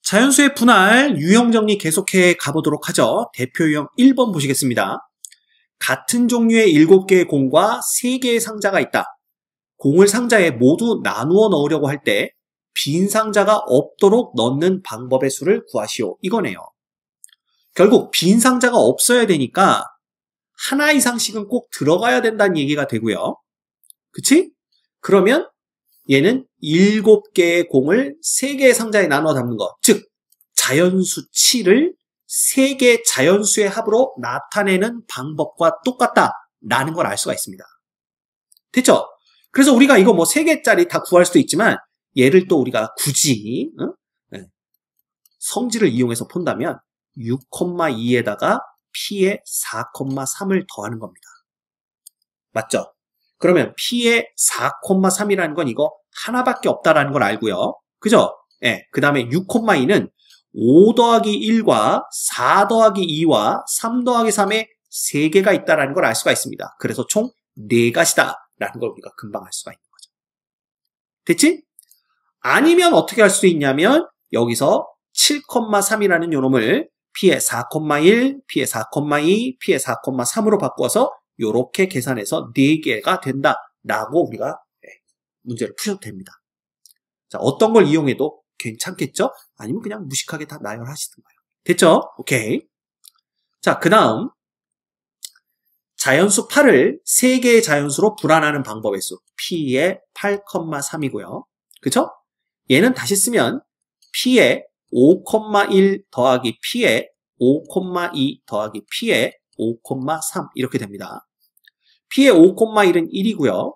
자연수의 분할 유형 정리 계속해 가보도록 하죠. 대표 유형 1번 보시겠습니다. 같은 종류의 7개의 공과 3개의 상자가 있다. 공을 상자에 모두 나누어 넣으려고 할 때 빈 상자가 없도록 넣는 방법의 수를 구하시오. 이거네요. 결국 빈 상자가 없어야 되니까 하나 이상씩은 꼭 들어가야 된다는 얘기가 되고요. 그치? 그러면 얘는 7개의 공을 3개의 상자에 나눠 담는 것. 즉, 자연수치를 3개의 자연수의 합으로 나타내는 방법과 똑같다라는 걸 알 수가 있습니다. 됐죠? 그래서 우리가 이거 뭐 3개짜리 다 구할 수도 있지만 얘를 또 우리가 굳이 성질을 이용해서 푼다면 6,2에다가 p의 4,3을 더하는 겁니다. 맞죠? 그러면 p의 4,3이라는 건 이거 하나밖에 없다라는 걸 알고요. 그죠? 예. 그 다음에 6,2는 5 더하기 1과 4 더하기 2와 3 더하기 3의 3개가 있다라는 걸 알 수가 있습니다. 그래서 총 4가지다라는 걸 우리가 금방 알 수가 있는 거죠. 됐지? 아니면 어떻게 할 수 있냐면 여기서 7,3이라는 요놈을 p의 4,1, p의 4,2, p의 4,3으로 바꿔서 이렇게 계산해서 4개가 된다라고 우리가 문제를 푸셔도 됩니다. 자, 어떤 걸 이용해도 괜찮겠죠? 아니면 그냥 무식하게 다 나열하시던가요. 됐죠? 오케이. 자, 그 다음 자연수 8을 3개의 자연수로 분할하는 방법의 수 p의 8,3이고요. 그쵸? 얘는 다시 쓰면 p의 5,1 더하기 p의 5,2 더하기 p의 5,3 이렇게 됩니다. p의 5,1은 1이고요.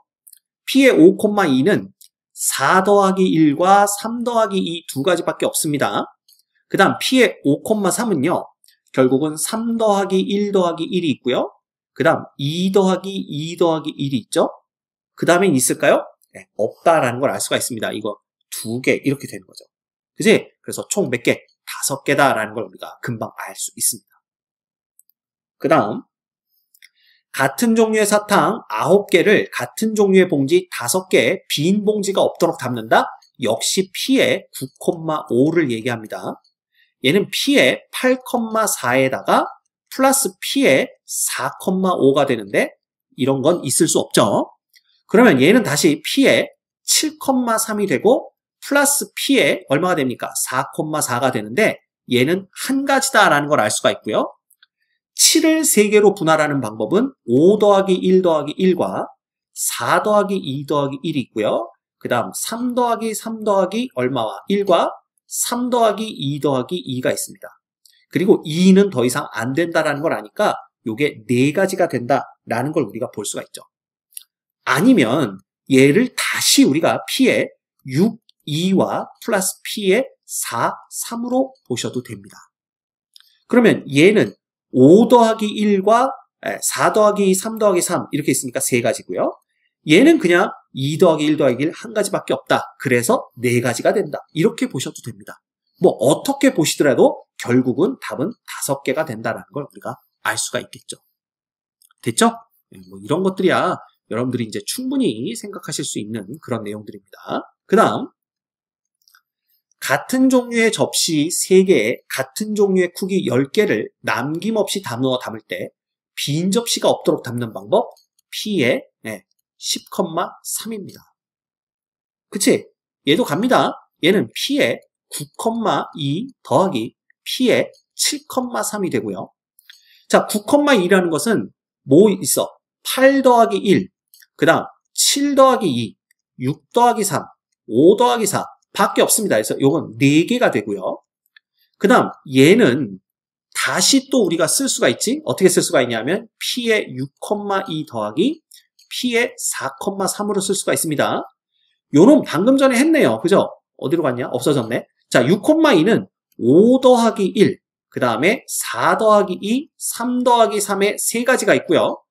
p의 5,2는 4 더하기 1과 3 더하기 2 두 가지밖에 없습니다. 그 다음 p의 5,3은요. 결국은 3 더하기 1 더하기 1이 있고요. 그 다음 2 더하기 2 더하기 1이 있죠. 그 다음엔 있을까요? 네, 없다라는 걸 알 수가 있습니다. 이거 2개 이렇게 되는 거죠. 그치? 그래서 총 몇 개? 5개다라는 걸 우리가 금방 알 수 있습니다. 그 다음 같은 종류의 사탕 9개를 같은 종류의 봉지 5개에 빈 봉지가 없도록 담는다? 역시 p의 9,5를 얘기합니다. 얘는 p의 8,4에다가 플러스 p의 4,5가 되는데 이런 건 있을 수 없죠. 그러면 얘는 다시 p의 7,3이 되고 플러스 p의 얼마가 됩니까? 4,4가 되는데 얘는 한 가지다라는 걸 알 수가 있고요. 7을 3개로 분할하는 방법은 5 더하기 1 더하기 1과 4 더하기 2 더하기 1이 있고요. 그 다음 3 더하기 3 더하기 얼마와 1과 3 더하기 2 더하기 2가 있습니다. 그리고 2는 더 이상 안 된다라는 걸 아니까 이게 4가지가 된다라는 걸 우리가 볼 수가 있죠. 아니면 얘를 다시 우리가 p의 6, 2와 플러스 p의 4, 3으로 보셔도 됩니다. 그러면 얘는 5 더하기 1과 4 더하기 3 더하기 3 이렇게 있으니까 3가지고요. 얘는 그냥 2 더하기 1 더하기 1 한 가지밖에 없다. 그래서 4가지가 된다. 이렇게 보셔도 됩니다. 뭐 어떻게 보시더라도 결국은 답은 5개가 된다는 걸 우리가 알 수가 있겠죠. 됐죠? 뭐 이런 것들이야 여러분들이 이제 충분히 생각하실 수 있는 그런 내용들입니다. 그 다음 같은 종류의 접시 3개에 같은 종류의 쿠키 10개를 남김없이 담을 때 빈 접시가 없도록 담는 방법 p의 10,3입니다. 그치? 얘도 갑니다. 얘는 p의 9,2 더하기 p의 7,3이 되고요. 자, 9,2라는 것은 뭐 있어? 8 더하기 1, 그 다음 7 더하기 2, 6 더하기 3, 5 더하기 4 밖에 없습니다. 그래서 이건 4개가 되고요. 그 다음 얘는 다시 또 우리가 쓸 수가 있지? 어떻게 쓸 수가 있냐면 p의 6,2 더하기 p의 4,3으로 쓸 수가 있습니다. 요놈 방금 전에 했네요. 그죠? 어디로 갔냐? 없어졌네. 자, 6,2는 5 더하기 1, 그 다음에 4 더하기 2, 3 더하기 3의 3가지가 있고요.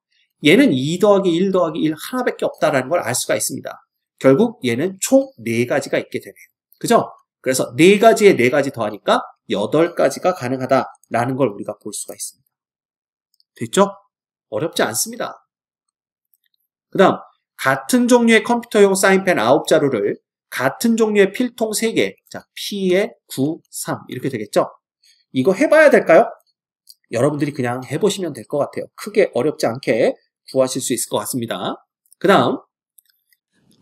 얘는 2 더하기 1 더하기 1 하나밖에 없다라는 걸 알 수가 있습니다. 결국 얘는 총 4가지가 있게 되네요. 그죠? 그래서 4가지에 4가지 더하니까 8가지가 가능하다라는 걸 우리가 볼 수가 있습니다. 됐죠? 어렵지 않습니다. 그 다음 같은 종류의 컴퓨터용 사인펜 9자루를 같은 종류의 필통 3개. 자, P에 9, 3 이렇게 되겠죠? 이거 해봐야 될까요? 여러분들이 그냥 해보시면 될 것 같아요. 크게 어렵지 않게 구하실 수 있을 것 같습니다. 그 다음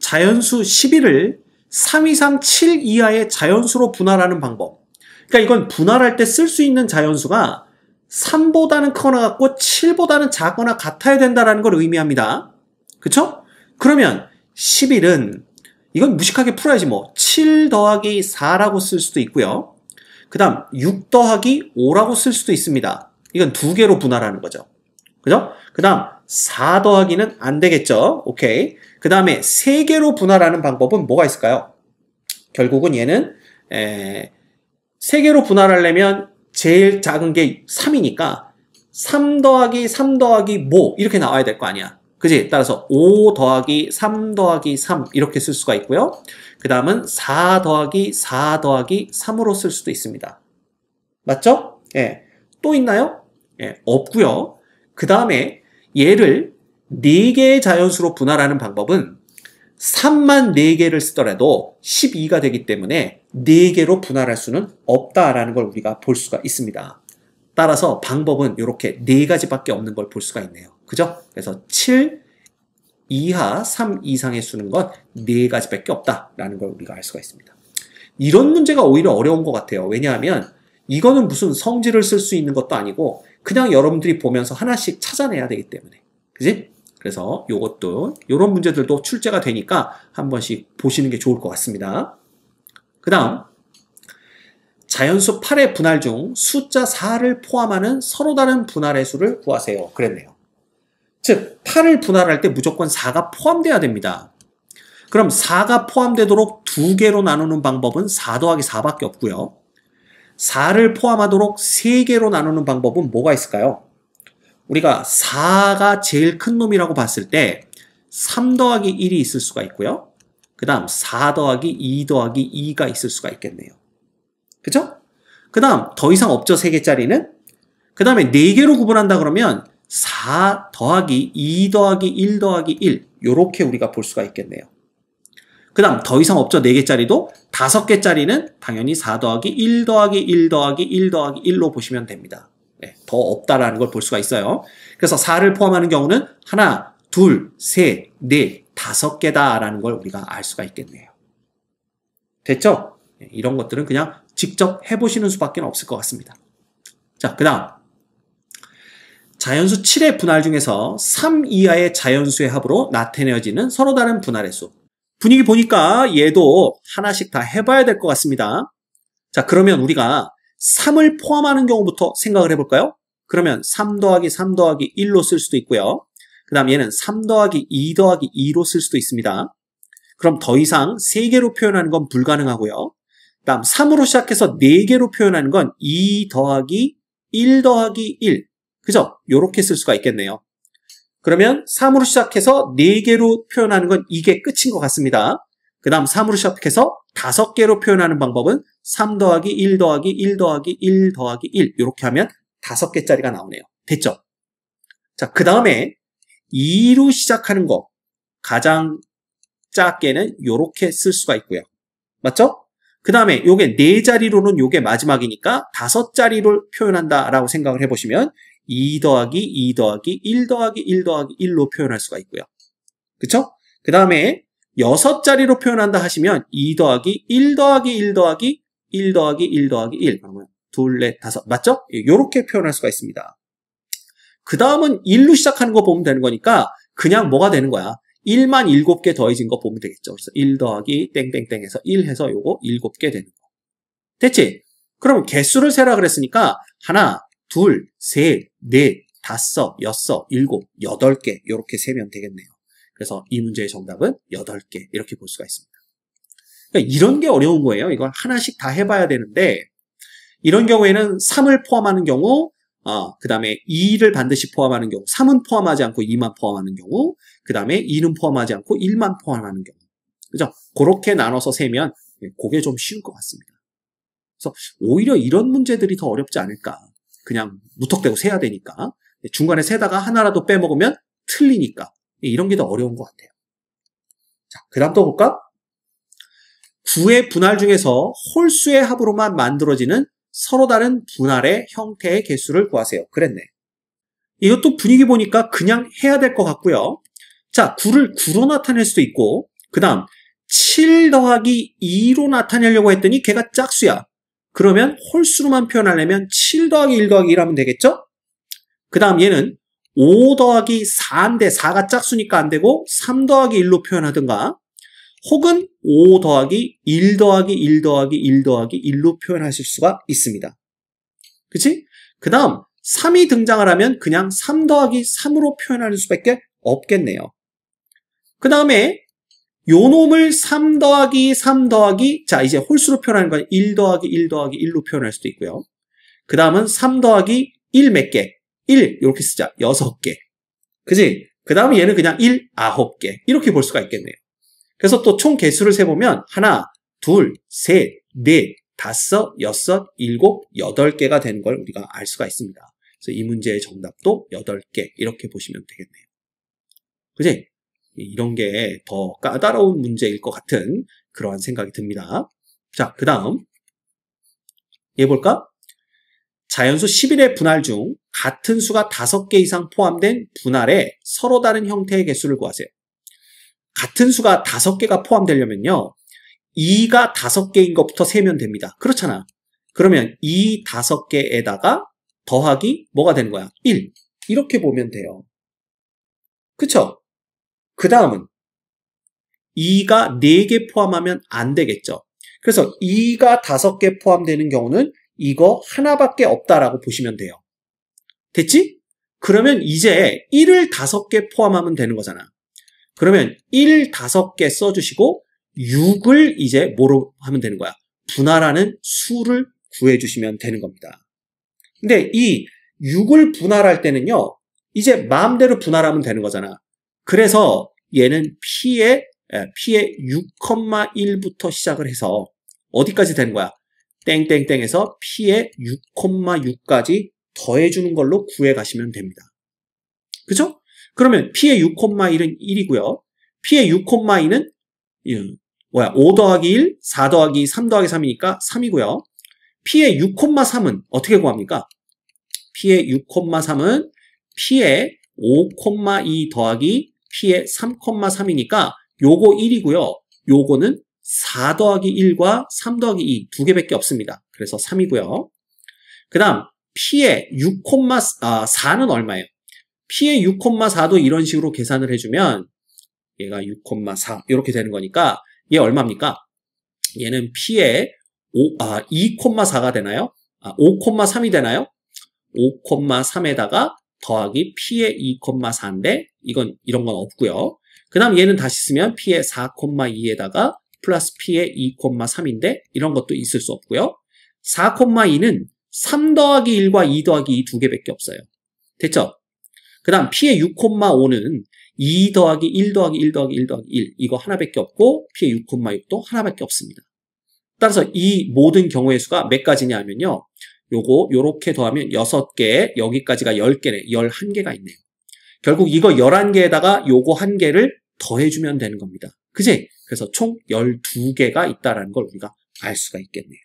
자연수 11을 3 이상 7 이하의 자연수로 분할하는 방법. 그러니까 이건 분할할 때 쓸 수 있는 자연수가 3보다는 크거나 같고 7보다는 작거나 같아야 된다는 걸 의미합니다. 그쵸? 그러면 11은 이건 무식하게 풀어야지 뭐. 7 더하기 4라고 쓸 수도 있고요. 그 다음 6 더하기 5라고 쓸 수도 있습니다. 이건 2개로 분할하는 거죠. 그죠? 그 다음 4 더하기는 안 되겠죠. 오케이. 그 다음에 3개로 분할하는 방법은 뭐가 있을까요? 결국은 얘는 3개로 분할하려면 제일 작은 게 3이니까 3 더하기 3 더하기 뭐 이렇게 나와야 될 거 아니야. 그지? 따라서 5 더하기 3 더하기 3 이렇게 쓸 수가 있고요. 그 다음은 4 더하기 4 더하기 3으로 쓸 수도 있습니다. 맞죠? 예. 또 있나요? 예, 없고요. 그 다음에 얘를 4개의 자연수로 분할하는 방법은 3만 4개를 쓰더라도 12가 되기 때문에 4개로 분할할 수는 없다라는 걸 우리가 볼 수가 있습니다. 따라서 방법은 이렇게 4가지밖에 없는 걸 볼 수가 있네요. 그죠? 그래서 7 이하 3 이상의 수는 건 4가지밖에 없다라는 걸 우리가 알 수가 있습니다. 이런 문제가 오히려 어려운 것 같아요. 왜냐하면 이거는 무슨 성질을 쓸 수 있는 것도 아니고 그냥 여러분들이 보면서 하나씩 찾아내야 되기 때문에. 그지? 그래서 요것도 요런 문제들도 출제가 되니까 한 번씩 보시는 게 좋을 것 같습니다. 그 다음 자연수 8의 분할 중 숫자 4를 포함하는 서로 다른 분할의 수를 구하세요. 그랬네요. 즉 8을 분할할 때 무조건 4가 포함돼야 됩니다. 그럼 4가 포함되도록 2개로 나누는 방법은 4 더하기 4밖에 없고요. 4를 포함하도록 3개로 나누는 방법은 뭐가 있을까요? 우리가 4가 제일 큰 놈이라고 봤을 때 3 더하기 1이 있을 수가 있고요. 그 다음 4 더하기 2 더하기 2가 있을 수가 있겠네요. 그죠? 그 다음 더 이상 없죠. 3개짜리는. 그 다음에 4개로 구분한다 그러면 4 더하기 2 더하기 1 더하기 1 요렇게 우리가 볼 수가 있겠네요. 그 다음 더 이상 없죠. 4개짜리도 5개짜리는 당연히 4 더하기 1 더하기 1 더하기 1 더하기 1로 보시면 됩니다. 네, 더 없다라는 걸 볼 수가 있어요. 그래서 4를 포함하는 경우는 하나, 둘, 셋, 넷, 5개다라는 걸 우리가 알 수가 있겠네요. 됐죠? 네, 이런 것들은 그냥 직접 해보시는 수밖에 없을 것 같습니다. 자, 그 다음 자연수 7의 분할 중에서 3 이하의 자연수의 합으로 나타내어지는 서로 다른 분할의 수. 분위기 보니까 얘도 하나씩 다 해봐야 될 것 같습니다. 자, 그러면 우리가 3을 포함하는 경우부터 생각을 해볼까요? 그러면 3 더하기 3 더하기 1로 쓸 수도 있고요. 그 다음 얘는 3 더하기 2 더하기 2로 쓸 수도 있습니다. 그럼 더 이상 3개로 표현하는 건 불가능하고요. 그 다음 3으로 시작해서 4개로 표현하는 건 2 더하기 1 더하기 1. 그죠? 요렇게 쓸 수가 있겠네요. 그러면 3으로 시작해서 4개로 표현하는 건 이게 끝인 것 같습니다. 그 다음 3으로 시작해서 5개로 표현하는 방법은 3 더하기 1 더하기 1 더하기 1 더하기 1 이렇게 하면 5개짜리가 나오네요. 됐죠? 자, 그 다음에 2로 시작하는 거 가장 작게는 이렇게 쓸 수가 있고요. 맞죠? 그 다음에 요게 4자리로는 요게 마지막이니까 5자리를 표현한다라고 생각을 해보시면 2 더하기 2 더하기 1 더하기 1 더하기 1로 표현할 수가 있고요. 그쵸? 그 다음에 6자리로 표현한다 하시면 2 더하기 1 더하기 1 더하기 1 더하기 1 더하기 1 그러면 2, 4, 5 맞죠? 이렇게 표현할 수가 있습니다. 그 다음은 1로 시작하는 거 보면 되는 거니까 그냥 뭐가 되는 거야? 1만 7개 더해진 거 보면 되겠죠. 그래서 1 더하기 땡땡땡 해서 1 해서 요거 7개 되는 거. 됐지? 그럼 개수를 세라 그랬으니까 하나, 둘, 셋, 넷, 5, 6, 7, 8개 이렇게 세면 되겠네요. 그래서 이 문제의 정답은 8개 이렇게 볼 수가 있습니다. 그러니까 이런 게 어려운 거예요. 이걸 하나씩 다 해봐야 되는데 이런 경우에는 3을 포함하는 경우 그 다음에 2를 반드시 포함하는 경우 3은 포함하지 않고 2만 포함하는 경우 그 다음에 2는 포함하지 않고 1만 포함하는 경우 그죠? 그렇게 나눠서 세면 그게 좀 쉬울 것 같습니다. 그래서 오히려 이런 문제들이 더 어렵지 않을까. 그냥 무턱대고 세야 되니까 중간에 세다가 하나라도 빼먹으면 틀리니까 이런 게 더 어려운 것 같아요. 자, 그 다음 또 볼까? 구의 분할 중에서 홀수의 합으로만 만들어지는 서로 다른 분할의 형태의 개수를 구하세요. 그랬네. 이것도 분위기 보니까 그냥 해야 될 것 같고요. 자, 9를 9로 나타낼 수도 있고, 그 다음 7 더하기 2로 나타내려고 했더니 걔가 짝수야. 그러면 홀수로만 표현하려면 7 더하기 1 더하기 1 하면 되겠죠? 그 다음 얘는 5 더하기 4인데 4가 짝수니까 안 되고 3 더하기 1로 표현하든가, 혹은 5 더하기 1 더하기 1 더하기 1 더하기 1로 표현하실 수가 있습니다. 그치? 그 다음 3이 등장을 하면 그냥 3 더하기 3으로 표현할 수밖에 없겠네요. 그 다음에 요 놈을 3 더하기 3 더하기, 자 이제 홀수로 표현하는 건 1 더하기 1 더하기 1로 표현할 수도 있고요. 그 다음은 3 더하기 1 몇 개? 1 이렇게 쓰자. 6개. 그치? 그 다음에 얘는 그냥 1, 9개. 이렇게 볼 수가 있겠네요. 그래서 또 총 개수를 세보면 하나, 둘, 셋, 넷, 다섯, 여섯, 일곱, 8개가 되는 걸 우리가 알 수가 있습니다. 그래서 이 문제의 정답도 8개 이렇게 보시면 되겠네요. 그치? 이런 게 더 까다로운 문제일 것 같은 그러한 생각이 듭니다. 자, 그 다음 얘 볼까? 자연수 11의 분할 중 같은 수가 5개 이상 포함된 분할에 서로 다른 형태의 개수를 구하세요. 같은 수가 5개가 포함되려면요, 2가 5개인 것부터 세면 됩니다. 그렇잖아. 그러면 이 5개에다가 더하기 뭐가 되는 거야? 1. 이렇게 보면 돼요. 그쵸? 그 다음은 2가 4개 포함하면 안 되겠죠. 그래서 2가 5개 포함되는 경우는 이거 하나밖에 없다라고 보시면 돼요. 됐지? 그러면 이제 1을 5개 포함하면 되는 거잖아. 그러면 1, 5개 써주시고 6을 이제 뭐로 하면 되는 거야? 분할하는 수를 구해주시면 되는 겁니다. 근데 이 6을 분할할 때는요, 이제 마음대로 분할하면 되는 거잖아. 그래서 얘는 P의 6,1부터 시작을 해서 어디까지 되는 거야? 땡땡땡에서 P의 6,6까지 더해주는 걸로 구해가시면 됩니다. 그죠? 그러면 P의 6,1은 1이고요. P의 6,2는 5 더하기 1, 4 더하기 3 더하기 3이니까 3이고요. P의 6,3은 어떻게 구합니까? P의 6,3은 P의 5,2 더하기 P의 3,3이니까 요거 1이고요. 요거는 4 더하기 1과 3 더하기 2 두 개밖에 없습니다. 그래서 3이고요. 그 다음 P의 6,4는 얼마예요? P의 6,4도 이런 식으로 계산을 해주면 얘가 6,4 이렇게 되는 거니까 얘 얼마입니까? 얘는 P의 2,4가 되나요? 5,3이 되나요? 5,3에다가 더하기 P의 2,4인데 이런 건 없고요. 그 다음 얘는 다시 쓰면 P의 4,2에다가 플러스 P의 2,3인데 이런 것도 있을 수 없고요. 4,2는 3 더하기 1과 2 더하기 2 두 개밖에 없어요. 됐죠? 그 다음 P의 6,5는 2 더하기 1 더하기 1 더하기 1 더하기 1 이거 하나밖에 없고 P의 6,6도 하나밖에 없습니다. 따라서 이 모든 경우의 수가 몇 가지냐 하면요, 요렇게 더하면 6개, 여기까지가 10개네. 11개가 있네요. 결국 이거 11개에다가 요거 1개를 더해주면 되는 겁니다. 그치? 그래서 총 12개가 있다는 걸 우리가 알 수가 있겠네요.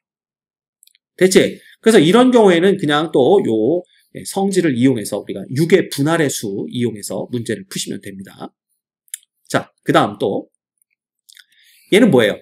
됐지? 그래서 이런 경우에는 그냥 또 요 성질을 이용해서 우리가 6의 분할의 수 이용해서 문제를 푸시면 됩니다. 자, 그 다음 또 얘는 뭐예요?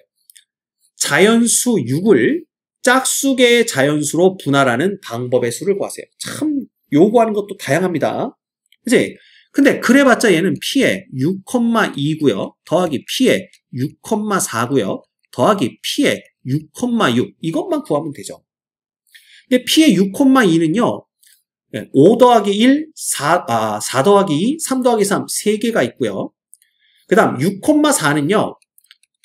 자연수 6을 짝수계의 자연수로 분할하는 방법의 수를 구하세요. 참 요구하는 것도 다양합니다. 그치? 근데 그래봤자 얘는 P의 6,2고요. 더하기 P의 6,4고요. 더하기 P의 6,6 이것만 구하면 되죠. 근데 P의 6,2는요. 5 더하기 1, 4 더하기 2, 3 더하기 3 3개가 있고요. 그 다음 6,4는요.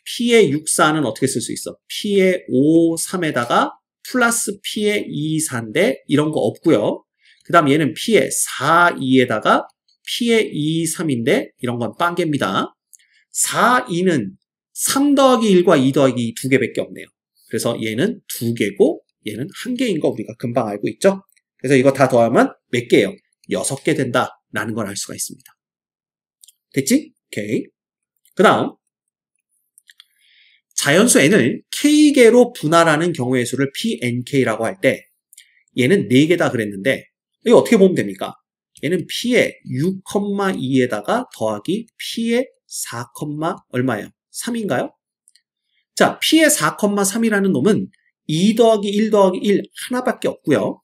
P의 6,4는 어떻게 쓸 수 있어? P의 5, 3에다가 플러스 P의 2, 4인데 이런 거 없고요. 그 다음 얘는 P의 4, 2에다가 P의 2, 3인데 이런 건 빵개입니다. 4, 2는 3 더하기 1과 2 더하기 2 두 개밖에 없네요. 그래서 얘는 2개고 얘는 1개인 거 우리가 금방 알고 있죠? 그래서 이거 다 더하면 몇 개예요? 6개 된다라는 걸 알 수가 있습니다. 됐지? 오케이. 그 다음 자연수 n을 k개로 분할하는 경우의 수를 pnk라고 할 때 얘는 4개다 그랬는데 이거 어떻게 보면 됩니까? 얘는 p의 6,2에다가 더하기 p의 4, 얼마예요? 3인가요? 자, p의 4,3이라는 놈은 2 더하기 1 더하기 1 하나밖에 없고요.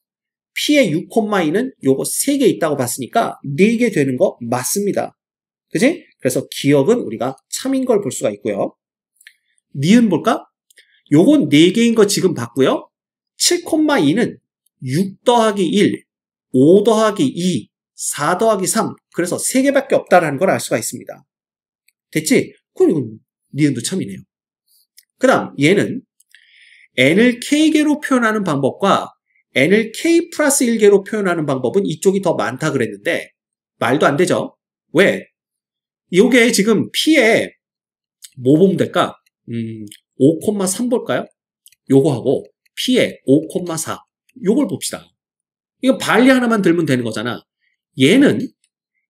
p의 6,2는 요거 3개 있다고 봤으니까 4개 되는 거 맞습니다. 그지? 그래서 기억은 우리가 참인 걸 볼 수가 있고요. 니은 볼까? 요건 4개인 거 지금 봤고요. 7,2는 6 더하기 1, 5 더하기 2, 4 더하기 3. 그래서 3개밖에 없다라는 걸 알 수가 있습니다. 됐지? 그럼 이건 니은도 참이네요. 그 다음 얘는 n을 k개로 표현하는 방법과 n을 k 플러스 1개로 표현하는 방법은 이쪽이 더 많다 그랬는데 말도 안 되죠? 왜? 요게 지금 p에 뭐 보면 될까? 5,3 볼까요? 요거하고 p에 5,4 요걸 봅시다. 이거 발리 하나만 들면 되는 거잖아. 얘는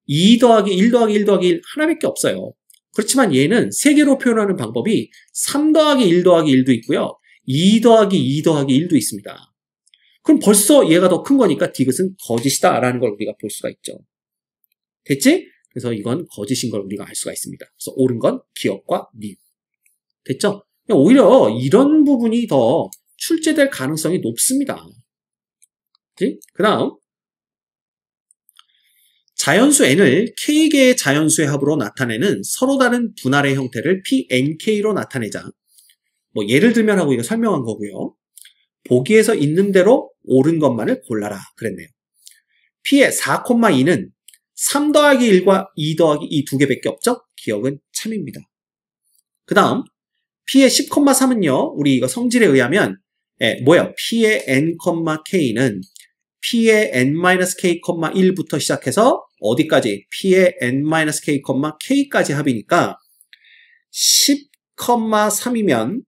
2 더하기 1 더하기 1 더하기 1 하나밖에 없어요. 그렇지만 얘는 3개로 표현하는 방법이 3 더하기 1 더하기 1도 있고요. 2 더하기 2 더하기 1도 있습니다. 그럼 벌써 얘가 더 큰 거니까 디귿은 거짓이다 라는 걸 우리가 볼 수가 있죠. 됐지? 그래서 이건 거짓인 걸 우리가 알 수가 있습니다. 그래서 옳은 건 기억과 니은. 됐죠? 오히려 이런 부분이 더 출제될 가능성이 높습니다. 그 다음 자연수 n을 k개의 자연수의 합으로 나타내는 서로 다른 분할의 형태를 pnk로 나타내자. 뭐 예를 들면 하고 이거 설명한 거고요. 보기에서 있는 대로 옳은 것만을 골라라 그랬네요. p의 4,2는 3 더하기 1과 2 더하기 2 두 개밖에 없죠? 기억은 참입니다. 그 다음 p의 10,3은요. 우리 이거 성질에 의하면 뭐예요? p의 n, k는 p의 n-k,1부터 시작해서 어디까지? p의 n-k, k까지 합이니까 10,3이면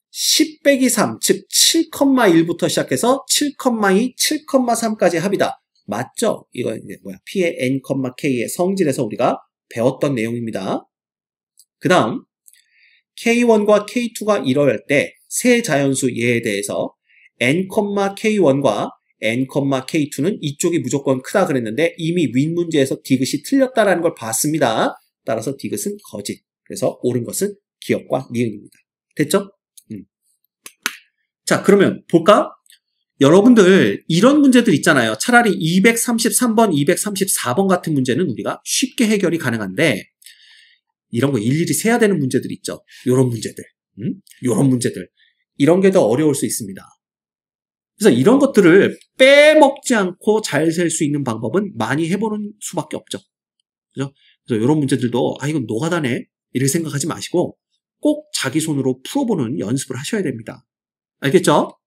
10 빼기 3, 즉 7,1부터 시작해서 7,2, 7,3까지 합이다. 맞죠? 이거 이제 뭐야? p의 n, k의 성질에서 우리가 배웠던 내용입니다. 그 다음 k1과 k2가 이럴 때 세 자연수 얘에 대해서 n, k1과 n, k2는 이쪽이 무조건 크다 그랬는데 이미 윗 문제에서 디귿이 틀렸다라는 걸 봤습니다. 따라서 디귿은 거짓. 그래서 옳은 것은 기억과 니은입니다. 됐죠? 자, 그러면 볼까? 여러분들 이런 문제들 있잖아요. 차라리 233번, 234번 같은 문제는 우리가 쉽게 해결이 가능한데 이런 거 일일이 세야 되는 문제들 있죠. 요런 문제들. 요런 문제들. 이런 게 더 어려울 수 있습니다. 그래서 이런 것들을 빼먹지 않고 잘 셀 수 있는 방법은 많이 해보는 수밖에 없죠. 그죠? 그래서 이런 문제들도 이건 노가다네 이렇게 생각하지 마시고 꼭 자기 손으로 풀어보는 연습을 하셔야 됩니다. 알겠죠?